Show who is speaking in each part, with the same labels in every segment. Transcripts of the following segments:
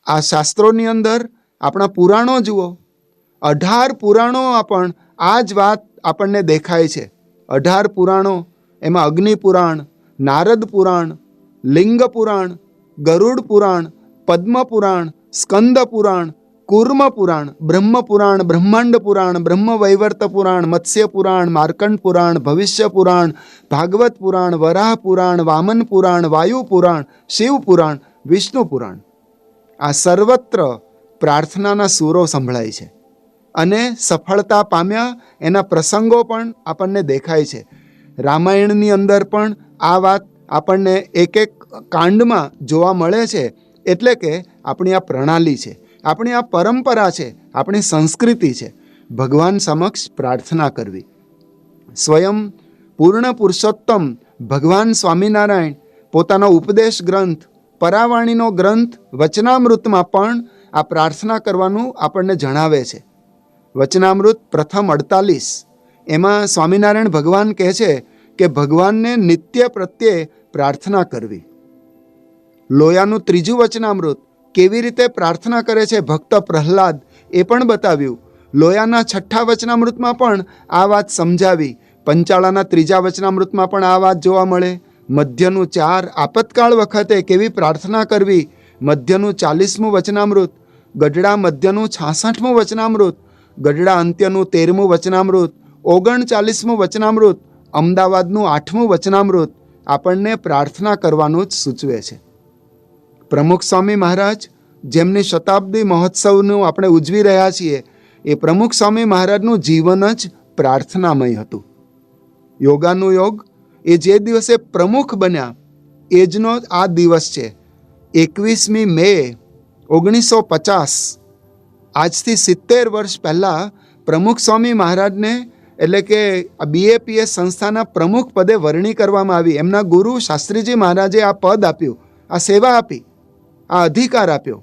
Speaker 1: આ શાસ્ત્રોની અંદર આપણા પુરાણો જુઓ, 18 પુરાણો પણ આ જ વાત આપણને દેખાય છે. 18 પુરાણો, એમાં અગ્નિ પુરાણ, નારદ પુરાણ, લિંગ પુરાણ, ગરુડ પુરાણ, પદ્મ પુરાણ, સ્કંદ પુરાણ, કુર્મ પુરાણ, બ્રહ્મ પુરાણ, બ્રહ્માંડ પુરાણ, બ્રહ્મ વૈવર્ત પુરાણ, મત્સ્ય પુરાણ, માર્કંડ પુરાણ, ભવિષ્ય પુરાણ, ભાગવત પુરાણ, વરાહ પુરાણ, વામન પુરાણ, વાયુ પુરાણ, શિવ પુરાણ, વિષ્ણુ પુરાણ. આ સર્વત્ર પ્રાર્થનાના સૂરો સંભળાય છે અને સફળતા પામ્યા એના પ્રસંગો પણ આપણને દેખાય છે. રામાયણની અંદર પણ આ વાત આપણને એક એક કાંડમાં જોવા મળે છે. એટલે કે આપણી આ પ્રણાલી છે, આપણી આ પરંપરા છે, આપણી સંસ્કૃતિ છે, ભગવાન સમક્ષ પ્રાર્થના કરવી. સ્વયં પૂર્ણ પુરુષોત્તમ ભગવાન સ્વામિનારાયણ પોતાનો ઉપદેશ ગ્રંથ, પરાવાણીનો ગ્રંથ વચનામૃતમાં પણ આ પ્રાર્થના કરવાનું આપણને જણાવે છે. વચનામૃત પ્રથમ 48, એમાં સ્વામિનારાયણ ભગવાન કહે છે કે ભગવાનને નિત્ય પ્રત્યે પ્રાર્થના કરવી. લોયાનું ત્રીજું વચનામૃત કેવી રીતે પ્રાર્થના કરે છે ભક્ત પ્રહલાદ, એ પણ બતાવ્યું. લોયાના 6થા વચનામૃતમાં પણ આ વાત સમજાવી. પંચાળાના 3જા વચનામૃતમાં પણ આ વાત જોવા મળે. મધ્યનું 4, આપતકાળ વખતે કેવી પ્રાર્થના કરવી, મધ્યનું 40મું વચનામૃત, ગઢડા મધ્યનું 66મું વચનામૃત, ગઢડા અંત્યનું 13મું વચનામૃત, 39મું વચનામૃત, અમદાવાદનું 8મું વચનામૃત આપણને પ્રાર્થના કરવાનું જ સૂચવે છે. પ્રમુખ સ્વામી મહારાજ, જેમની શતાબ્દી મહોત્સવનું આપણે ઉજવી રહ્યા છીએ, એ પ્રમુખ સ્વામી મહારાજનું જીવન જ પ્રાર્થનામય હતું. યોગાનું યોગ, એ જે દિવસે પ્રમુખ બન્યા એ જનો આ દિવસ છે. 21મી મે 1950, આજથી 70 વર્ષ પહેલાં પ્રમુખ સ્વામી મહારાજને, એટલે કે BAPS સંસ્થાના પ્રમુખ પદે વરણી કરવામાં આવી. એમના ગુરુ શાસ્ત્રીજી મહારાજે આ પદ આપ્યું, આ સેવા આપી, આ અધિકાર આપ્યો.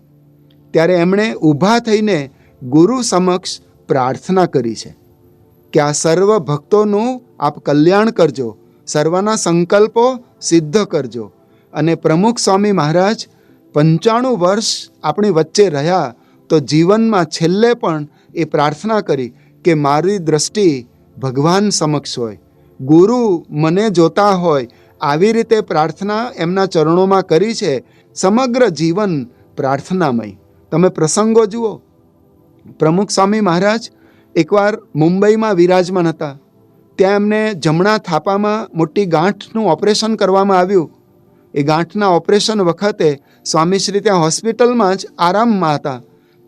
Speaker 1: ત્યારે એમણે ઊભા થઈને ગુરુ સમક્ષ પ્રાર્થના કરી છે કે આ સર્વ ભક્તોનું આપ કલ્યાણ કરજો, સર્વના સંકલ્પો સિદ્ધ કરજો. અને પ્રમુખ સ્વામી મહારાજ 95 વર્ષ આપણી વચ્ચે રહ્યા તો જીવનમાં છેલ્લે પણ એ પ્રાર્થના કરી કે મારી દ્રષ્ટિ ભગવાન સમક્ષ હોય, ગુરુ મને જોતા હોય. આવી રીતે પ્રાર્થના એમના ચરણોમાં કરી છે. સમગ્ર જીવન પ્રાર્થનામય. તમે પ્રસંગો જુઓ. પ્રમુખ સ્વામી મહારાજ એકવાર મુંબઈમાં વિરાજમાન હતા. ત્યાં એમને જમણા થાપામાં મોટી ગાંઠનું ઓપરેશન કરવામાં આવ્યું. એ ગાંઠના ઓપરેશન વખતે સ્વામીશ્રી ત્યાં હોસ્પિટલમાં જ આરામમાં હતા.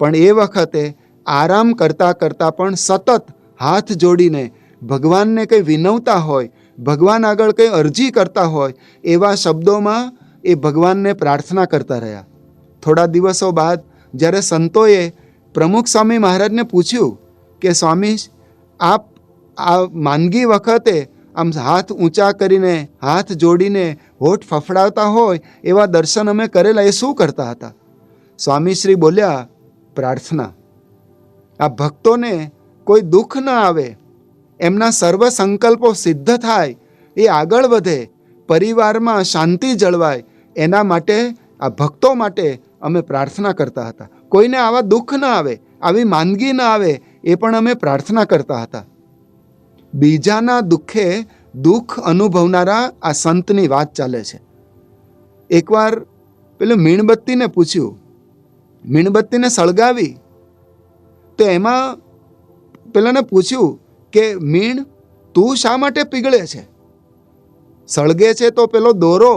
Speaker 1: પણ એ વખતે આરામ કરતાં કરતાં પણ સતત હાથ જોડીને ભગવાનને કંઈ વિનવતા હોય, ભગવાન આગળ કંઈ અરજી કરતા હોય, એવા શબ્દોમાં એ ભગવાનને પ્રાર્થના કરતા રહ્યા. થોડા દિવસો બાદ જ્યારે સંતોએ પ્રમુખ સ્વામી મહારાજને પૂછ્યું કે સ્વામી, આપ આ માંદગી વખતે આમ હાથ ઊંચા કરીને, હાથ જોડીને હોઠ ફફડાવતા હોય એવા દર્શન અમે કરેલા, એ શું કરતા હતા? સ્વામીશ્રી બોલ્યા, પ્રાર્થના. આ ભક્તોને કોઈ દુઃખ ન આવે, એમના સર્વ સંકલ્પો સિદ્ધ થાય, એ આગળ વધે, પરિવારમાં શાંતિ જળવાય, એના માટે, આ ભક્તો માટે અમે પ્રાર્થના કરતા હતા. કોઈને આવા દુઃખ ન આવે, આવી માંદગી ન આવે, એ પણ અમે પ્રાર્થના કરતા હતા. બીજાના દુઃખે દુઃખ અનુભવનારા આ સંતની વાત ચાલે છે. એકવાર પેલું મીણબત્તીને પૂછ્યું, મીણબત્તીને સળગાવી તો એમાં પેલાને પૂછ્યું કે મીણ તું શા માટે પીગળે છે? સળગે છે તો પેલો દોરો,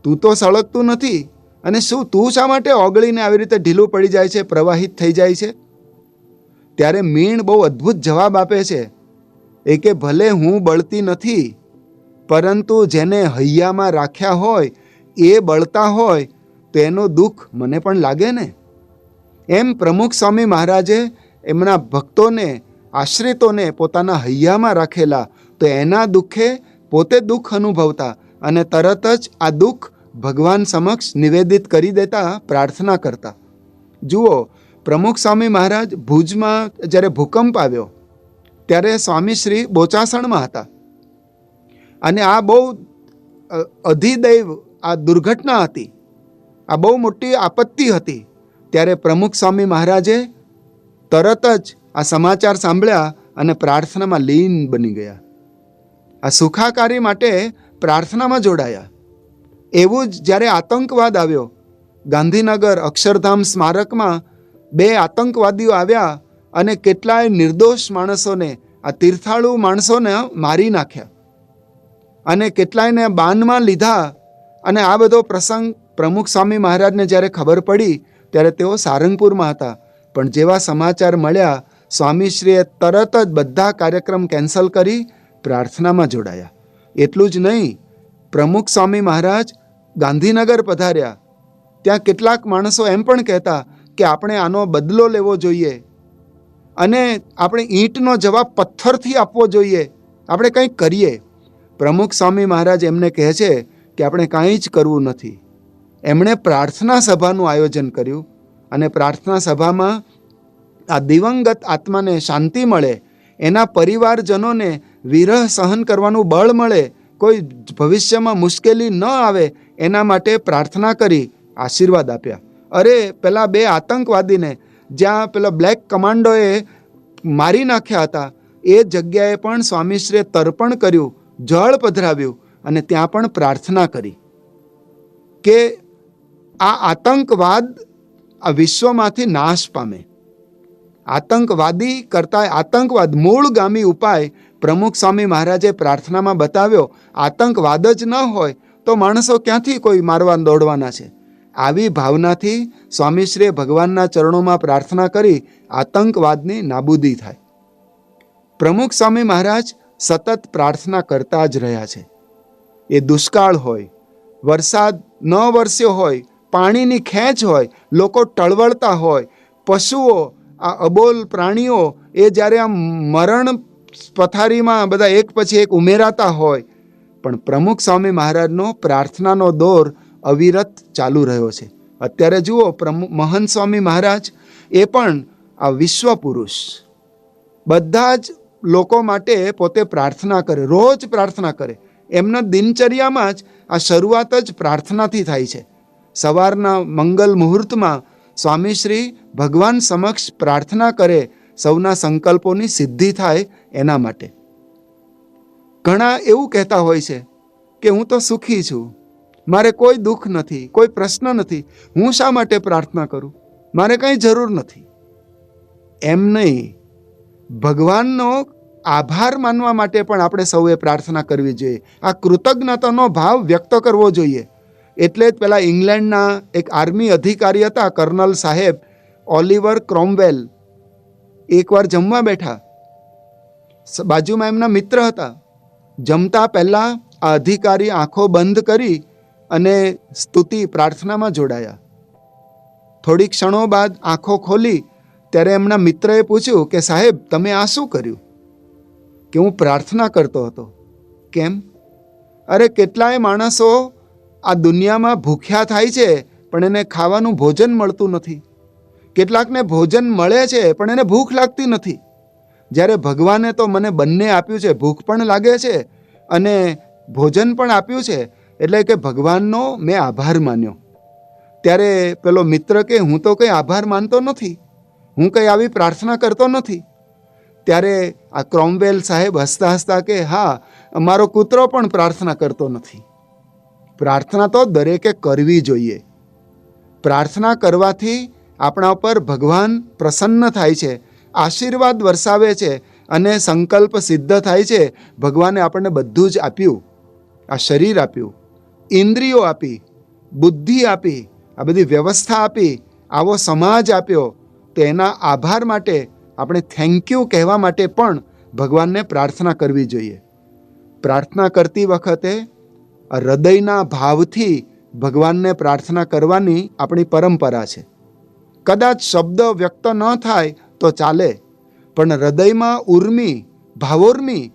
Speaker 1: તું તો સળગતું નથી, અને શું તું શા માટે ઓગળીને આવી રીતે ઢીલું પડી જાય છે, પ્રવાહિત થઈ જાય છે? ત્યારે મીણ બહુ અદ્ભુત જવાબ આપે છે. એ કે ભલે હું બળતી નથી, પરંતુ જેને હૈયામાં રાખ્યા હોય એ બળતા હોય તો એનો દુઃખ મને પણ લાગે ને. એમ પ્રમુખ સ્વામી મહારાજે એમના ભક્તોને, આશ્રિતોને પોતાના હૈયામાં રાખેલા, તો એના દુઃખે પોતે દુઃખ અનુભવતા અને તરત જ આ દુઃખ ભગવાન સમક્ષ નિવેદિત કરી દેતા, પ્રાર્થના કરતા. જુઓ, પ્રમુખ સ્વામી મહારાજ ભુજમાં જ્યારે ભૂકંપ આવ્યો ત્યારે સ્વામીશ્રી બોચાસણમાં હતા, અને આ બહુ અધિદૈવ આ દુર્ઘટના હતી, આ બહુ મોટી આપત્તિ હતી. ત્યારે પ્રમુખ સ્વામી મહારાજે તરત જ આ સમાચાર સાંભળ્યા અને પ્રાર્થનામાં લીન બની ગયા. આ સુખાકારી માટે પ્રાર્થનામાં જોડાયા. એવું જ જ્યારે આતંકવાદ આવ્યો, ગાંધીનગર અક્ષરધામ સ્મારકમાં 2 આતંકવાદીઓ આવ્યા અને કેટલાય નિર્દોષ માણસોને, આ તીર્થાળુ માણસોને મારી નાખ્યા અને કેટલાયને બાનમાં લીધા. અને આ બધો પ્રસંગ પ્રમુખ સ્વામી મહારાજને જ્યારે ખબર પડી ત્યારે તેઓ સારંગપુરમાં હતા. પણ જેવા સમાચાર મળ્યા, સ્વામીશ્રીએ તરત જ બધા કાર્યક્રમ કેન્સલ કરી પ્રાર્થનામાં જોડાયા. એટલું જ નહીં, પ્રમુખ સ્વામી મહારાજ ગાંધીનગર પધાર્યા. ત્યાં કેટલાક માણસો એમ પણ કહેતા કે આપણે આનો બદલો લેવો જોઈએ અને આપણે ઈંટનો જવાબ પથ્થરથી આપવો જોઈએ, આપણે કંઈક કરીએ. પ્રમુખ સ્વામી મહારાજ એમને કહે છે કે આપણે કાંઈ જ કરવું નથી. એમણે પ્રાર્થના સભાનું આયોજન કર્યું અને પ્રાર્થના સભામાં આ દિવંગત આત્માને શાંતિ મળે, એના પરિવારજનોને વિરહ સહન કરવાનું બળ મળે, કોઈ ભવિષ્યમાં મુશ્કેલી ન આવે એના માટે પ્રાર્થના કરી આશીર્વાદ આપ્યા. અરે પેલા 2 આતંકવાદીને જ્યાં પેલા બ્લેક કમાન્ડોએ મારી નાખ્યા હતા એ જગ્યાએ પણ સ્વામીશ્રીએ તર્પણ કર્યું, જળ પધરાવ્યું અને ત્યાં પણ પ્રાર્થના કરી કે આ આતંકવાદ આ વિશ્વમાંથી નાશ પામે. આતંકવાદી કરતા આતંકવાદ મૂળગામી ઉપાય પ્રમુખ સ્વામી મહારાજે પ્રાર્થનામાં બતાવ્યો. આતંકવાદ જ ન હોય તો માણસો ક્યાંથી કોઈ મારવા દોડવાના છે? આવી ભાવનાથી સ્વામીશ્રીએ ભગવાનના ચરણોમાં પ્રાર્થના કરી આતંકવાદની નાબૂદી થાય. પ્રમુખ સ્વામી મહારાજ સતત પ્રાર્થના કરતા જ રહ્યા છે. એ દુષ્કાળ હોય, વરસાદ ન વરસ્યો હોય, પાણીની ખેંચ હોય, લોકો ટળવળતા હોય, પશુઓ, આ અબોલ પ્રાણીઓ એ જ્યારે આમ મરણ પથારીમાં બધા એક પછી એક ઉમેરાતા હોય, પણ પ્રમુખ સ્વામી મહારાજનો પ્રાર્થનાનો દોર અવિરત ચાલુ રહ્યો છે. અત્યારે જુઓ, મહંત સ્વામી મહારાજ એ પણ આ વિશ્વ પુરુષ, બધા જ લોકો માટે પોતે પ્રાર્થના કરે, રોજ પ્રાર્થના કરે. એમના દિનચર્યામાં જ આ શરૂઆત જ પ્રાર્થનાથી થાય છે. સવારના મંગલ મુહૂર્તમાં સ્વામીશ્રી ભગવાન સમક્ષ પ્રાર્થના કરે, સૌના સંકલ્પોની સિદ્ધિ થાય એના માટે. ઘણા એવું કહેતા હોય છે કે હું તો સુખી છું, મારે કોઈ દુઃખ નથી, કોઈ પ્રશ્ન નથી, હું શા માટે પ્રાર્થના કરું, મારે કંઈ જરૂર નથી. એમ નહીં, ભગવાનનો આભાર માનવા માટે પણ આપણે સૌએ પ્રાર્થના કરવી જોઈએ. આ કૃતજ્ઞતાનો ભાવ વ્યક્ત કરવો જોઈએ. એટલે જ પેલા ઇંગ્લેન્ડના એક આર્મી અધિકારી હતા, કર્નલ સાહેબ ઓલિવર ક્રોમવેલ, એકવાર જમવા બેઠા, બાજુમાં એમના મિત્ર હતા. જમતા પહેલાં આ અધિકારી આંખો બંધ કરી અને સ્તુતિ પ્રાર્થનામાં જોડાયા. થોડીક ક્ષણો બાદ આંખો ખોલી ત્યારે એમના મિત્રએ પૂછ્યું કે સાહેબ, તમે આ શું કર્યું? કે હું પ્રાર્થના કરતો હતો. કેમ? અરે કેટલાય માણસો આ દુનિયામાં ભૂખ્યા થાય છે પણ એને ખાવાનું ભોજન મળતું નથી. કેટલાકને ભોજન મળે છે પણ એને ભૂખ લાગતી નથી. જ્યારે ભગવાને તો મને બંને આપ્યું છે, ભૂખ પણ લાગે છે અને ભોજન પણ આપ્યું છે, એટલે કે ભગવાનનો મેં આભાર માન્યો. ત્યારે પેલો મિત્ર કે હું તો કંઈ આભાર માનતો નથી, હું કંઈ આવી પ્રાર્થના કરતો નથી. ત્યારે આ ક્રોમવેલ સાહેબ હસતા હસતા કે હા, મારો કૂતરો પણ પ્રાર્થના કરતો નથી. પ્રાર્થના તો દરેકે કરવી જોઈએ. પ્રાર્થના કરવાથી આપણા ઉપર ભગવાન પ્રસન્ન થાય છે, આશીર્વાદ વરસાવે છે અને સંકલ્પ સિદ્ધ થાય છે. ભગવાને આપણને બધું જ આપ્યું, આ શરીર આપ્યું, ઇન્દ્રિયો આપી, બુદ્ધિ આપી, આ બધી વ્યવસ્થા આપી, આવો સમાજ આપ્યો. તો એના આભાર માટે આપણે થેન્ક યુ કહેવા માટે પણ ભગવાનને પ્રાર્થના કરવી જોઈએ. પ્રાર્થના કરતી વખતે હૃદયના ભાવથી ભગવાનને પ્રાર્થના કરવાની આપણી પરંપરા છે. કદાચ શબ્દ વ્યક્ત ન થાય તો ચાલે, પણ હૃદયમાં ઉર્મી, ભાવોર્મી